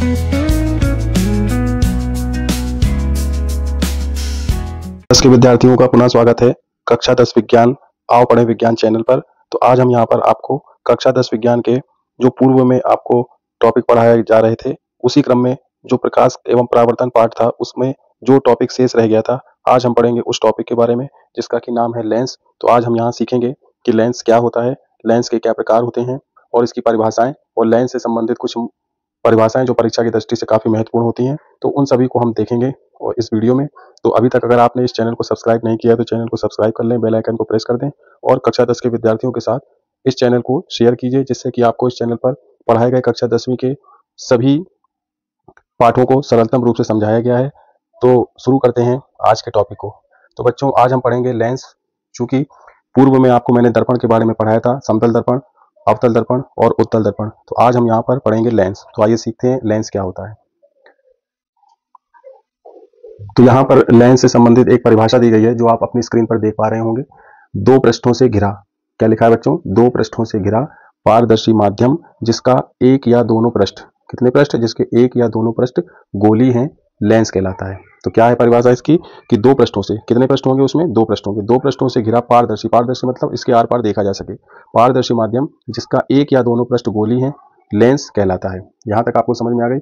10 के विद्यार्थियों का पुनः स्वागत है कक्षा 10 विज्ञान आओ पढ़ें विज्ञान चैनल पर। तो आज हम यहाँ पर आपको कक्षा 10 विज्ञान के जो पूर्व में आपको टॉपिक पढ़ाए जा रहे थे, उसी क्रम में जो प्रकाश एवं परावर्तन पाठ था, उसमें जो टॉपिक शेष रह गया था, आज हम पढ़ेंगे उस टॉपिक के बारे में जिसका कि नाम है लेंस। तो आज हम यहाँ सीखेंगे कि लेंस क्या होता है, लेंस के क्या प्रकार होते हैं और इसकी परिभाषाएं, और लेंस से संबंधित कुछ परिभाषाएं जो परीक्षा की दृष्टि से काफ़ी महत्वपूर्ण होती हैं, तो उन सभी को हम देखेंगे और इस वीडियो में। तो अभी तक अगर आपने इस चैनल को सब्सक्राइब नहीं किया है तो चैनल को सब्सक्राइब कर लें, बेल आइकन को प्रेस कर दें और कक्षा 10 के विद्यार्थियों के साथ इस चैनल को शेयर कीजिए, जिससे कि आपको इस चैनल पर पढ़ाए गए कक्षा 10वीं के सभी पाठों को सरलतम रूप से समझाया गया है। तो शुरू करते हैं आज के टॉपिक को। तो बच्चों, आज हम पढ़ेंगे लेंस। चूंकि पूर्व में आपको मैंने दर्पण के बारे में पढ़ाया था, समतल दर्पण, अवतल दर्पण और उत्तल दर्पण। तो आज हम यहाँ पर पढ़ेंगे लेंस। तो आइए सीखते हैं लेंस क्या होता है। तो यहाँ पर लेंस से संबंधित एक परिभाषा दी गई है जो आप अपनी स्क्रीन पर देख पा रहे होंगे। दो पृष्ठों से घिरा, क्या लिखा है बच्चों? दो पृष्ठों से घिरा पारदर्शी माध्यम जिसका एक या दोनों पृष्ठ, कितने पृष्ठ? जिसके एक या दोनों पृष्ठ गोली हैं, लेंस कहलाता है। तो क्या है परिभाषा इसकी कि दो पृष्ठों से, कितने पृष्ठ होंगे उसमें? दो पृष्ठ होंगे। दो पृष्ठों से घिरा पारदर्शी, पारदर्शी मतलब इसके आर पार देखा जा सके, पारदर्शी माध्यम जिसका एक या दोनों पृष्ठ गोली हैं, लेंस कहलाता है। यहाँ तक आपको समझ में आ गई।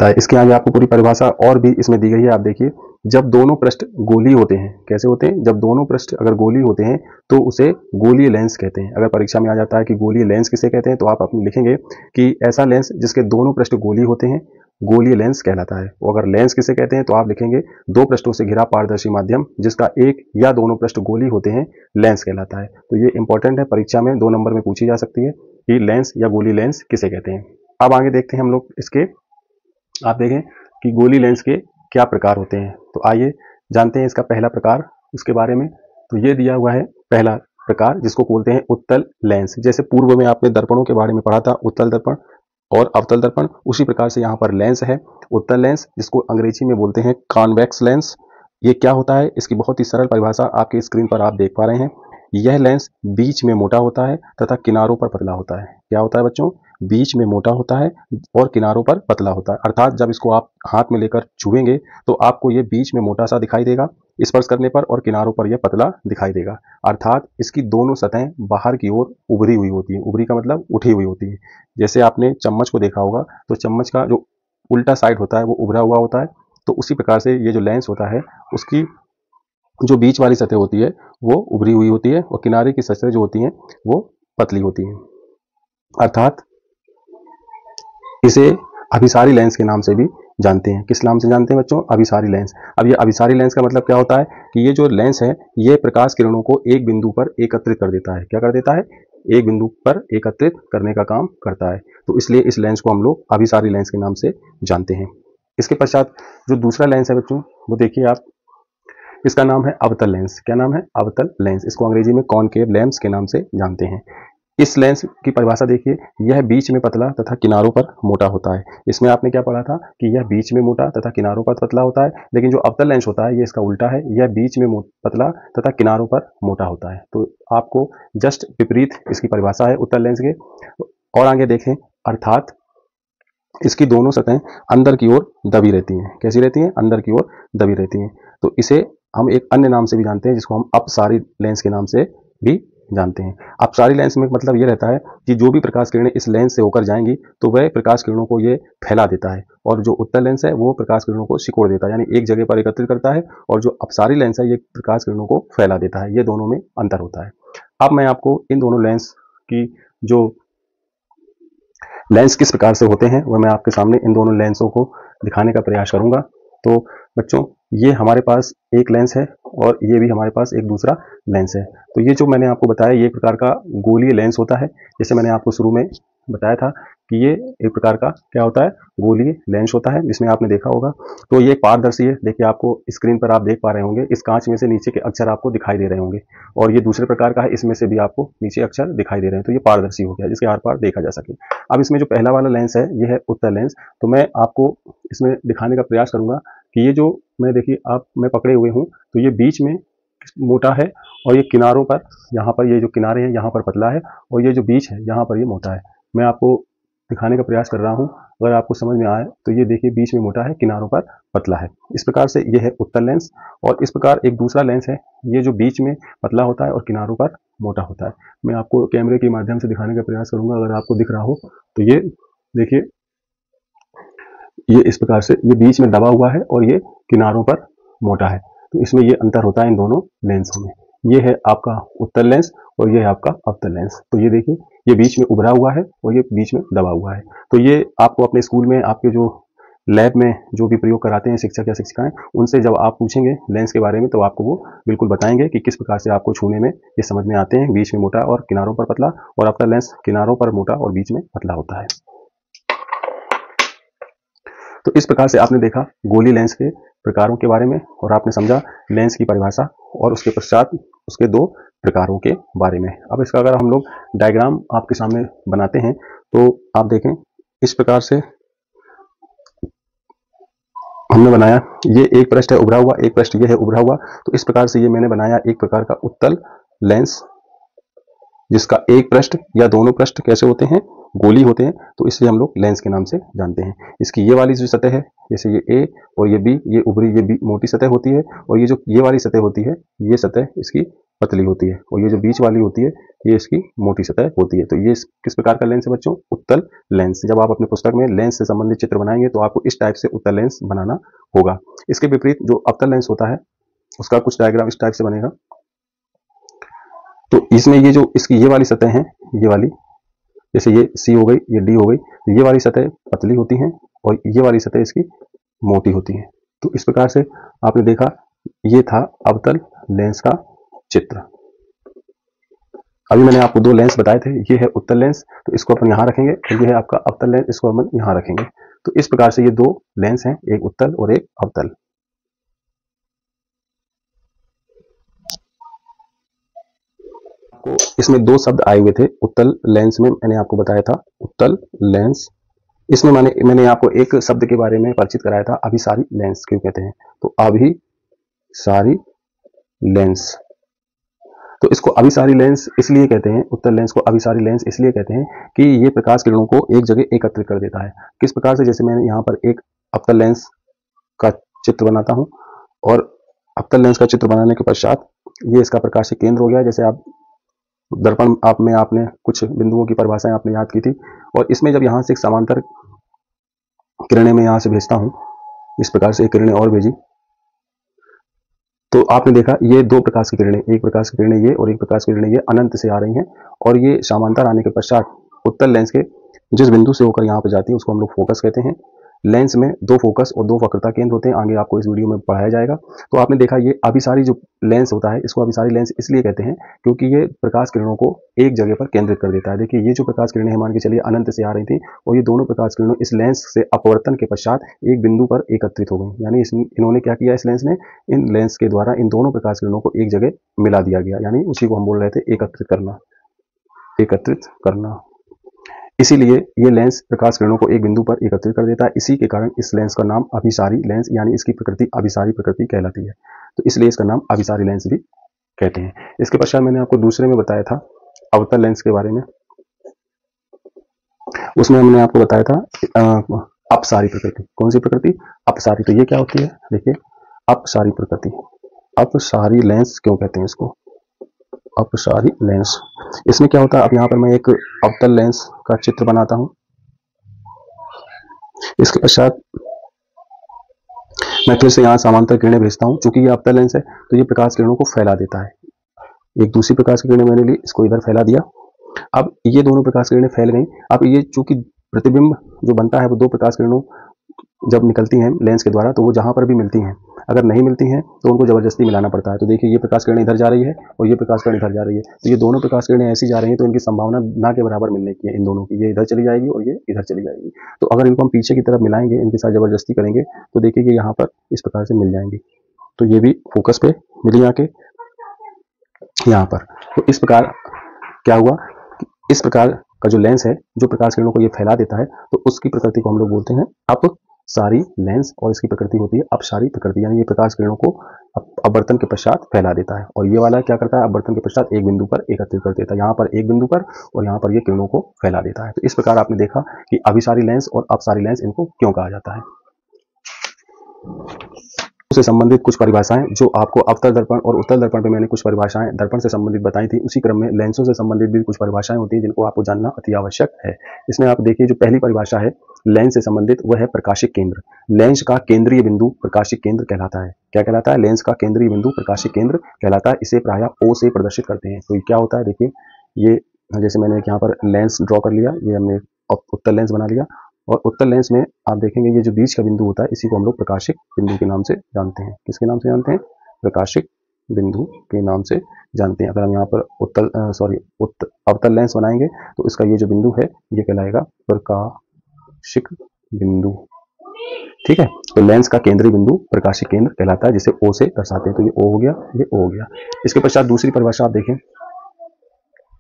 इसके आगे आपको पूरी परिभाषा और भी इसमें दी गई है। आप देखिए, जब दोनों पृष्ठ गोली होते हैं, कैसे होते हैं? जब दोनों पृष्ठ अगर गोली होते हैं तो उसे गोलीय लेंस कहते हैं। अगर परीक्षा में आ जाता है कि गोलीय लेंस किसे कहते हैं, तो आप अपने लिखेंगे कि ऐसा लेंस जिसके दोनों पृष्ठ गोली होते हैं, गोलीय लेंस कहलाता है। और अगर लेंस किसे कहते हैं तो आप लिखेंगे दो पृष्ठों से घिरा पारदर्शी माध्यम जिसका एक या दोनों पृष्ठ गोली होते हैं, लेंस कहलाता है। तो ये इंपॉर्टेंट है, परीक्षा में 2 नंबर में पूछी जा सकती है कि लेंस या गोली लेंस किसे कहते हैं। अब आगे देखते हैं हम लोग इसके। आप देखें कि गोली लेंस के क्या प्रकार होते हैं। तो आइए जानते हैं इसका पहला प्रकार, उसके बारे में। तो ये दिया हुआ है पहला प्रकार, जिसको बोलते हैं उत्तल लेंस। जैसे पूर्व में आपने दर्पणों के बारे में पढ़ा था, उत्तल दर्पण और अवतल दर्पण, उसी प्रकार से यहाँ पर लेंस है, उत्तल लेंस, जिसको अंग्रेजी में बोलते हैं कॉन्वेक्स लेंस। ये क्या होता है, इसकी बहुत ही सरल परिभाषा आपकी स्क्रीन पर आप देख पा रहे हैं। यह लेंस बीच में मोटा होता है तथा किनारों पर पतला होता है। क्या होता है बच्चों? बीच में मोटा होता है और किनारों पर पतला होता है। अर्थात जब इसको आप हाथ में लेकर छुएंगे तो आपको ये बीच में मोटा सा दिखाई देगा स्पर्श करने पर, और किनारों पर यह पतला दिखाई देगा। अर्थात इसकी दोनों सतहें बाहर की ओर उभरी हुई होती है। उभरी का मतलब उठी हुई होती है। जैसे आपने चम्मच को देखा होगा तो चम्मच का जो उल्टा साइड होता है वो उभरा हुआ होता है। तो उसी प्रकार से ये जो लेंस होता है उसकी जो बीच वाली सतह होती है वो उभरी हुई होती है और किनारे की सतह जो होती हैं वो पतली होती हैं। अर्थात इसे अभिसारी लेंस के नाम से भी जानते हैं। किस नाम से जानते हैं बच्चों? अभिसारी लेंस। अब ये अभिसारी लेंस का मतलब क्या होता है कि ये जो लेंस है ये प्रकाश किरणों को एक बिंदु पर एकत्रित कर देता है। क्या कर देता है? एक बिंदु पर एकत्रित करने का काम करता है। तो इसलिए इस लेंस को हम लोग अभिसारी लेंस के नाम से जानते हैं। इसके पश्चात जो दूसरा लेंस है बच्चों, वो देखिए आप, इसका नाम है अवतल लेंस। क्या नाम है? अवतल लेंस। इसको अंग्रेजी में कॉनकेव लेंस के नाम से जानते हैं। इस लेंस की परिभाषा देखिए, यह बीच में पतला तथा किनारों पर मोटा होता है। इसमें आपने क्या पढ़ा था कि यह बीच में मोटा तथा किनारों पर पतला होता है, लेकिन जो अवतल लेंस होता है ये इसका उल्टा है, यह बीच में पतला तथा किनारों पर मोटा होता है। तो आपको जस्ट विपरीत इसकी परिभाषा है उत्तल लेंस के। और आगे देखें, अर्थात इसकी दोनों सतहें अंदर की ओर दबी रहती हैं। कैसी रहती हैं? अंदर की ओर दबी रहती हैं। तो इसे हम एक अन्य नाम से भी जानते हैं, जिसको हम अपसारी लेंस के नाम से भी जानते हैं। अपसारी लेंस में मतलब ये रहता है कि जो भी प्रकाश किरणें इस लेंस से होकर जाएंगी तो वह प्रकाश किरणों को ये फैला देता है, और जो उत्तल लेंस है वो प्रकाश किरणों को सिकोड़ देता है, यानी एक जगह पर एकत्रित करता है, और जो अपसारी लेंस है ये प्रकाश किरणों को फैला देता है। ये दोनों में अंतर होता है। अब मैं आपको इन दोनों लेंस की जो लेंस किस प्रकार से होते हैं वह मैं आपके सामने इन दोनों लेंसों को दिखाने का प्रयास करूंगा। तो बच्चों, ये हमारे पास एक लेंस है और ये भी हमारे पास एक दूसरा लेंस है। तो ये जो मैंने आपको बताया ये एक प्रकार का गोलीय लेंस होता है। जैसे मैंने आपको शुरू में बताया था कि ये एक प्रकार का क्या होता है? गोलीय लेंस होता है, जिसमें आपने देखा होगा। तो ये पारदर्शी है। देखिए, आपको स्क्रीन पर आप देख पा रहे होंगे, इस कांच में से नीचे के अक्षर आपको दिखाई दे रहे होंगे, और ये दूसरे प्रकार का है, इसमें से भी आपको नीचे अक्षर दिखाई दे रहे हैं। तो ये पारदर्शी हो गया, जिसके आर पार देखा जा सके। अब इसमें जो पहला वाला लेंस है ये है उत्तल लेंस। तो मैं आपको इसमें दिखाने का प्रयास करूंगा कि ये जो मैं पकड़े हुए हूँ, तो ये बीच में मोटा है और ये किनारों पर, यहाँ पर ये जो किनारे हैं यहाँ पर पतला है, और ये जो बीच है यहाँ पर ये मोटा है। मैं आपको दिखाने का प्रयास कर रहा हूँ, अगर आपको समझ में आए तो ये देखिए बीच में मोटा है, किनारों पर पतला है। इस प्रकार से ये है उत्तल लेंस। और इस प्रकार एक दूसरा लेंस है, ये जो बीच में पतला होता है और किनारों पर मोटा होता है। मैं आपको कैमरे के माध्यम से दिखाने का प्रयास करूंगा, अगर आपको दिख रहा हो तो ये देखिए, ये इस प्रकार से ये बीच में दबा हुआ है और ये किनारों पर मोटा है। तो इसमें ये अंतर होता है इन दोनों लेंसों में। ये है आपका उत्तल लेंस और ये है आपका अवतल लेंस। तो ये देखिए, ये बीच में उभरा हुआ है और ये बीच में दबा हुआ है। तो ये आपको अपने स्कूल में, आपके जो लैब में जो भी प्रयोग कराते हैं शिक्षक या शिक्षिकाएं, उनसे जब आप पूछेंगे लेंस के बारे में तो आपको वो बिल्कुल बताएंगे कि किस प्रकार से आपको छूने में ये समझ में आते हैं, बीच में मोटा और किनारों पर पतला, और अवतल लेंस किनारों पर मोटा और बीच में पतला होता है। तो इस प्रकार से आपने देखा गोली लेंस के प्रकारों के बारे में और आपने समझा लेंस की परिभाषा और उसके पश्चात उसके दो प्रकारों के बारे में। अब इसका अगर हम लोग डायग्राम आपके सामने बनाते हैं तो आप देखें, इस प्रकार से हमने बनाया, ये एक पृष्ठ है उभरा हुआ, एक पृष्ठ ये है उभरा हुआ। तो इस प्रकार से ये मैंने बनाया एक प्रकार का उत्तल लेंस, जिसका एक पृष्ठ या दोनों पृष्ठ कैसे होते हैं, गोली होते हैं, तो इसलिए हम लोग लेंस के नाम से जानते हैं। इसकी ये वाली जो सतह है, जैसे ये ए और ये बी, ये उभरी, ये बी मोटी सतह होती है, और ये जो ये वाली सतह होती है, ये सतह इसकी पतली होती है, और ये जो बीच वाली होती है ये इसकी मोटी सतह होती है। तो ये किस प्रकार का लेंस है बच्चों, उत्तल लेंस। जब आप अपने पुस्तक में लेंस से संबंधित चित्र बनाएंगे तो आपको इस टाइप से उत्तल लेंस बनाना होगा। इसके विपरीत जो अवतल लेंस होता है उसका कुछ डायग्राम इस टाइप से बनेगा। तो इसमें ये जो इसकी ये वाली सतह है, ये वाली, जैसे ये सी हो गई, ये डी हो गई, तो ये वाली सतह पतली होती हैं और ये वाली सतह इसकी मोटी होती है। तो इस प्रकार से आपने देखा, ये था अवतल लेंस का चित्र। अभी मैंने आपको दो लेंस बताए थे, ये है उत्तल लेंस, तो इसको अपन यहाँ रखेंगे, और ये है आपका अवतल लेंस, इसको अपन यहाँ रखेंगे। तो इस प्रकार से ये दो लेंस हैं, एक उत्तल और एक अवतल। इसमें दो शब्द आए हुए थे उत्तल लेंस में, मैंने आपको बताया था उत्तल लेंस। इसमें मैंने आपको एक शब्द के बारे में परिचित कराया था, अभिसारी लेंस क्यों कहते हैं। तो अभिसारी लेंस, तो इसको अभिसारी लेंस इसलिए कहते हैं, उत्तल लेंस को अभिसारी लेंस इसलिए कहते हैं कि ये प्रकाश किरणों को एक जगह एकत्रित कर देता है। किस प्रकार से, जैसे मैंने यहाँ पर एक अवतल लेंस का चित्र बनाता हूँ, और अवतल लेंस का चित्र बनाने के पश्चात ये इसका प्रकाश केंद्र हो गया। जैसे आप दर्पण में आपने कुछ बिंदुओं की परिभाषाएं आपने याद की थी, और इसमें जब यहाँ से एक समांतर किरणें मैं यहाँ से भेजता हूँ, इस प्रकार से एक किरणें और भेजी, तो आपने देखा ये दो प्रकाश की किरणें, एक प्रकाश की किरणें ये और एक प्रकाश की किरणें ये अनंत से आ रही हैं, और ये समांतर आने के पश्चात उत्तल लेंस के जिस बिंदु से होकर यहाँ पर जाती है उसको हम लोग फोकस कहते हैं। लेंस में दो फोकस और दो वक्रता केंद्र होते हैं, आगे आपको इस वीडियो में पढ़ाया जाएगा। तो आपने देखा ये अभिसारी जो लेंस होता है, इसको अभिसारी लेंस इसलिए कहते हैं क्योंकि ये प्रकाश किरणों को एक जगह पर केंद्रित कर देता है। देखिए ये जो प्रकाश किरणें मान के चलिए अनंत से आ रही थी, और ये दोनों प्रकाश किरणों इस लेंस से अपवर्तन के पश्चात एक बिंदु पर एकत्रित हो गई। यानी इन्होंने क्या किया, इस लेंस ने, इन लेंस के द्वारा इन दोनों प्रकाश किरणों को एक जगह मिला दिया गया, यानी उसी को हम बोल रहे थे एकत्रित करना, एकत्रित करना। इसीलिए ये लेंस प्रकाश किरणों को एक बिंदु पर एकत्रित कर देता है। इसी के कारण इस लेंस का नाम अभिसारी लेंस, यानी इसकी प्रकृति अभिसारी प्रकृति कहलाती है, तो इसलिए इसका नाम अभिसारी लेंस भी कहते हैं। इसके पश्चात मैंने आपको दूसरे में बताया था अवतल लेंस के बारे में, उसमें हमने आपको बताया था अपसारी प्रकृति। कौन सी प्रकृति, अपसारी। तो ये क्या होती है, देखिए अपसारी प्रकृति। अपसारी लेंस क्यों कहते हैं इसको, अपसारी लेंस। इसमें क्या होता है, अब यहाँ पर मैं एक अवतल लेंस का चित्र बनाता हूं, इसके पश्चात मैं फिर से यहाँ समांतर किरणें भेजता हूं। चूंकि ये अवतल लेंस है तो ये प्रकाश किरणों को फैला देता है। एक दूसरी प्रकाश की किरणें मैंने ली, इसको इधर फैला दिया। अब ये दोनों प्रकाश किरणें फैल गई। अब ये चूंकि प्रतिबिंब जो बनता है वो दो प्रकाश किरणों जब निकलती हैं लेंस के द्वारा, तो वो जहां पर भी मिलती हैं, अगर नहीं मिलती हैं तो उनको जबरदस्ती मिलाना पड़ता है। तो देखिए ये प्रकाश किरण इधर जा रही है और ये प्रकाश किरण इधर जा रही है, तो ये दोनों प्रकाश किरणें ऐसी जा रही हैं तो इनकी संभावना ना के बराबर मिलने की है इन दोनों की। ये इधर चली जाएगी और ये इधर चली जाएगी। तो अगर इनको हम पीछे की तरफ मिलाएंगे, इनके साथ जबरदस्ती करेंगे, तो देखिए कि यहाँ पर इस प्रकार से मिल जाएंगी। तो ये भी फोकस पे मिली आके यहाँ पर। तो इस प्रकार क्या हुआ, इस प्रकार का जो लेंस है जो प्रकाश किरणों को ये फैला देता है, तो उसकी प्रकृति को हम लोग बोलते हैं सारी लेंस और इसकी प्रकृति होती है अपसारी प्रकृति, यानी ये प्रकाश किरणों को अपवर्तन के पश्चात फैला देता है। और ये वाला क्या करता है, अपवर्तन के पश्चात एक बिंदु पर एकत्रित कर देता है, यहाँ पर एक बिंदु पर, और यहाँ पर ये किरणों को फैला देता है। तो इस प्रकार आपने देखा कि अभिसारी लेंस और अपसारी लेंस इनको क्यों कहा जाता है। से संबंधित कुछ परिभाषाएं जो आपको अवतल दर्पण और उत्तल दर्पण पे मैंने कुछ परिभाषाएं दर्पण से संबंधित बताई थी, उसी क्रम में लेंसों से संबंधित भी कुछ परिभाषाएं होती हैं जिनको आपको जानना अति आवश्यक है। इसमें आप देखिए जो पहली परिभाषा है लेंस से संबंधित वह है प्रकाशिक केंद्र। लेंस का केंद्रीय बिंदु प्रकाशिक केंद्र कहलाता है। क्या कहलाता है? लेंस का केंद्रीय बिंदु प्रकाशिक केंद्र कहलाता है। इसे प्रायः O से प्रदर्शित करते हैं। तो क्या होता है, देखिए ये जैसे मैंने यहाँ पर लेंस ड्रॉ कर लिया, ये हमने उत्तल लेंस बना लिया, और उत्तल लेंस में आप देखेंगे ये जो बीच का बिंदु होता है इसी को हम लोग प्रकाशिक बिंदु के नाम से जानते हैं। किसके नाम से जानते हैं? प्रकाशिक बिंदु के नाम से जानते हैं। अगर हम यहाँ पर अवतल लेंस बनाएंगे तो इसका ये जो बिंदु है ये कहलाएगा प्रकाशिक बिंदु। ठीक है, तो लेंस का केंद्रीय बिंदु प्रकाशिक केंद्र कहलाता है, जिसे O से दर्शाते हैं। तो ये O हो गया, ये O हो गया। इसके पश्चात दूसरी परिभाषा आप देखें,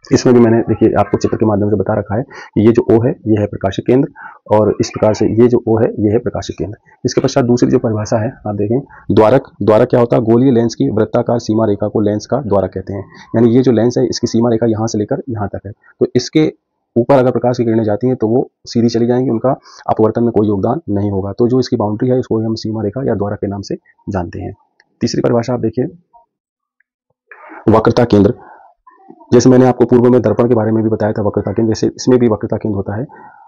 इसमें भी मैंने देखिए आपको चित्र के माध्यम से बता रखा है कि ये जो O है ये है प्रकाशिक केंद्र, और इस प्रकार से ये जो O है ये है प्रकाशिक केंद्र। इसके पश्चात दूसरी जो परिभाषा है आप देखें, द्वारक। द्वारक क्या होता है? गोलीय लेंस की वृत्ताकार सीमा रेखा को लेंस का द्वारक कहते हैं। यानी ये जो लेंस है इसकी सीमा रेखा यहाँ से लेकर यहाँ तक है, तो इसके ऊपर अगर प्रकाश की किरणें जाती हैं तो वो सीधी चली जाएंगी, उनका अपवर्तन में कोई योगदान नहीं होगा। तो जो इसकी बाउंड्री है इसको हम सीमा रेखा या द्वारक के नाम से जानते हैं। तीसरी परिभाषा आप देखिए वक्रता केंद्र। जैसे मैंने आपको पूर्व में दर्पण के बारे में भी बताया था वक्रता केंद्र, जैसे इसमें भी वक्रता केंद्र होता है।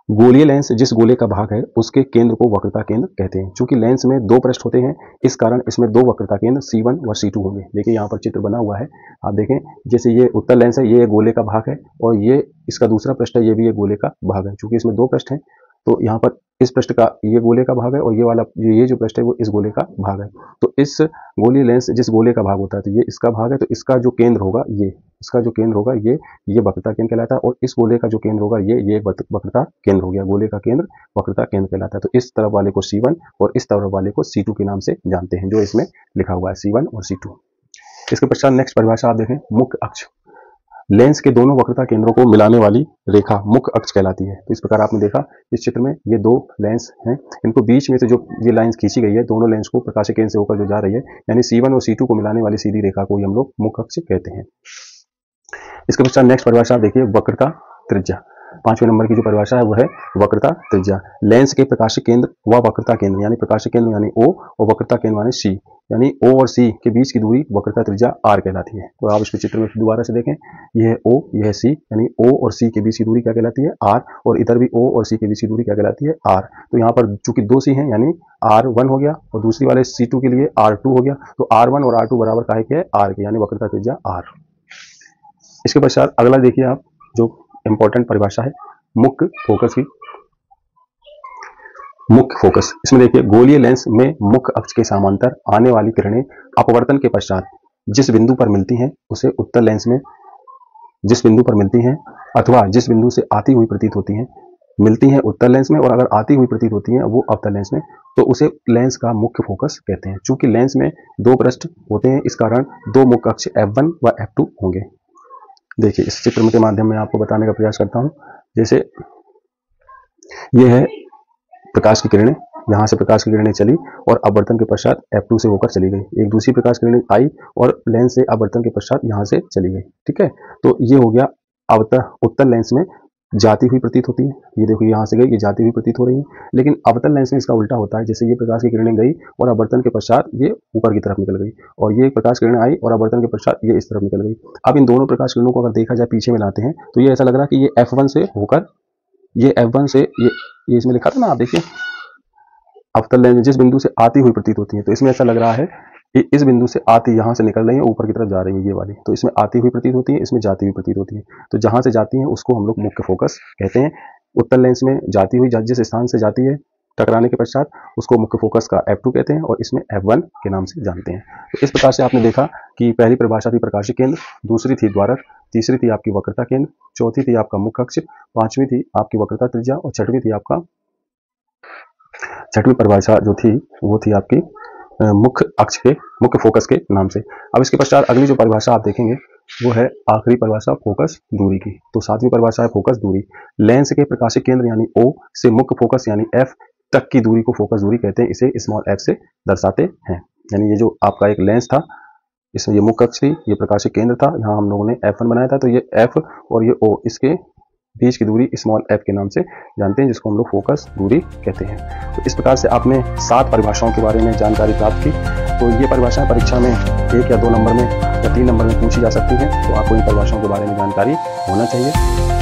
गोलीय लेंस जिस गोले का भाग है उसके केंद्र को वक्रता केंद्र कहते हैं। चूंकि लेंस में दो पृष्ठ होते हैं इस कारण इसमें दो वक्रता केंद्र C1 व C2 होंगे। देखिए यहाँ पर चित्र बना हुआ है, आप देखें जैसे ये उत्तल लेंस है, ये गोले का भाग है, और ये इसका दूसरा पृष्ठ है, ये भी एक गोले का भाग है। चूंकि इसमें दो पृष्ठ हैं तो यहाँ पर इस पृष्ठ का ये गोले का भाग है, और ये वाला ये जो पृष्ठ है वो इस गोले का भाग है। तो इस गोलीय लेंस जिस गोले का भाग होता है तो ये इसका भाग है, तो इसका जो केंद्र होगा इसका जो केंद्र होगा ये वक्रता केंद्र कहलाता है, और इस गोले का जो केंद्र होगा ये वक्रता केंद्र हो गया। गोले का केंद्र वक्रता केंद्र कहलाता है। तो इस तरफ वाले को C1 और इस तरफ वाले को C2 के नाम से जानते हैं, जो इसमें लिखा हुआ है C1 और C2। इसके पश्चात नेक्स्ट परिभाषा आप देखें मुख्य अक्ष। लेंस के दोनों वक्रता केंद्रों को मिलाने वाली रेखा मुख्य अक्ष कहलाती है। तो इस प्रकार आपने देखा इस चित्र में ये दो लेंस हैं, इनको बीच में से जो ये लाइन खींची गई है दोनों लेंस को प्रकाशिक केंद्र से होकर जो जा रही है, यानी C1 और C2 को मिलाने वाली सीधी रेखा को हम लोग मुख्य अक्ष कहते हैं। इसके पश्चात नेक्स्ट परिभाषा देखिए वक्रता त्रिज्या। 5वें नंबर की जो परिभाषा है वह है वक्रता त्रिज्या। लेंस के प्रकाशिक केंद्र व वक्रता केंद्र, यानी प्रकाशिक केंद्र यानी O और वक्रता केंद्र यानी C, यानी O और C के बीच की दूरी वक्रता त्रिज्या R कहलाती है। तो आप इस चित्र में दोबारा से देखें, यह है O, यह है C, यानी O और C के बीच की दूरी क्या कहलाती है? R, और इधर भी O और C के बीच की दूरी क्या कहलाती है? R। तो यहाँ पर चूंकि दो C हैं यानी R1 हो गया, और दूसरी वाले C2 के लिए R2 हो गया। तो R1 और R2 बराबर काहे के? R के, यानी वक्रता त्रिज्या R। इसके पश्चात अगला देखिए आप जो इंपॉर्टेंट परिभाषा है मुख्य फोकस की। मुख्य फोकस, इसमें देखिए गोलीय लेंस में मुख्य अक्ष के समांतर आने वाली किरणें अपवर्तन के पश्चात जिस बिंदु पर मिलती हैं उसे उत्तल लेंस में जिस बिंदु पर मिलती हैं अथवा जिस बिंदु से आती हुई प्रतीत होती हैं, मिलती हैं उत्तल लेंस में, और अगर आती हुई प्रतीत होती हैं वो अवतल लेंस में, तो उसे लेंस का मुख्य फोकस कहते हैं। चूंकि लेंस में दो पृष्ठ होते हैं इस कारण दो मुख्य अक्ष F1 व F2 होंगे। देखिए इस चित्र के माध्यम में आपको बताने का प्रयास करता हूं। जैसे ये है प्रकाश की किरणें, यहाँ से प्रकाश की किरणें चली और अपवर्तन के पश्चात F2 से होकर चली गई। एक दूसरी प्रकाश की किरणें आई और लेंस से अपवर्तन के पश्चात यहाँ से चली गई। ठीक है, तो ये हो गया उत्तल लेंस में जाती हुई प्रतीत होती है। ये देखो यहाँ से गई, ये जाती हुई प्रतीत हो रही है। लेकिन अवतल लेंस में इसका उल्टा होता है, जैसे ये प्रकाश की किरणें गई और अपवर्तन के पश्चात ये ऊपर की तरफ निकल गई, और ये प्रकाश किरणें आई और अपवर्तन के पश्चात ये इस तरफ निकल गई। अब इन दोनों प्रकाश किरणों को अगर देखा जाए पीछे में लाते हैं तो ये ऐसा लग रहा है कि ये F1 से होकर ये F1 से ये इसमें लिखा था ना, आप देखिए अवतल लेंस जिस बिंदु से आती हुई प्रतीत होती है, तो इसमें ऐसा लग रहा है कि इस बिंदु से आती यहाँ से निकल रही है, ऊपर की तरफ जा रही है ये वाली, तो इसमें आती हुई प्रतीत होती है, इसमें जाती हुई प्रतीत होती है। तो जहां से जाती है उसको हम लोग मुख्य फोकस कहते हैं। उत्तल लेंस में जाती हुई जिस स्थान से जाती है टकराने के पश्चात उसको मुख्य फोकस का F2 कहते हैं, और इसमें F1 के नाम से जानते हैं। तो इस प्रकार से आपने देखा कि पहली परिभाषा थी प्रकाशिक केंद्र, दूसरी थी द्वारक, तीसरी थी आपकी वक्रता केंद्र, चौथी थी आपका मुख्य अक्ष, पांचवी थी आपकी वक्रता त्रिज्या, और छठवीं थी आपका छठवीं परिभाषा जो थी वो थी आपकी मुख्य अक्ष के मुख्य फोकस के नाम से। अब इसके पश्चात अगली जो परिभाषा आप देखेंगे वो है आखिरी परिभाषा फोकस दूरी की। तो सातवीं परिभाषा है फोकस दूरी। लेंस के प्रकाशिक केंद्र यानी O से मुख्य फोकस यानी F तक की दूरी को फोकस दूरी कहते हैं, इसे स्मॉल f से दर्शाते हैं। यानी ये जो आपका एक लेंस था, इसमें ये मुख्य अक्ष थी, ये प्रकाशिक केंद्र था, यहाँ हम लोगों ने F1 बनाया था, तो ये F और ये O, इसके बीच की दूरी स्मॉल f के नाम से जानते हैं, जिसको हम लोग फोकस दूरी कहते हैं। तो इस प्रकार से आपने 7 परिभाषाओं के बारे में जानकारी प्राप्त की। तो ये परिभाषाएं परीक्षा में 1 या 2 नंबर में या 3 नंबर में पूछी जा सकती हैं, तो आपको इन परिभाषाओं के बारे में जानकारी होना चाहिए।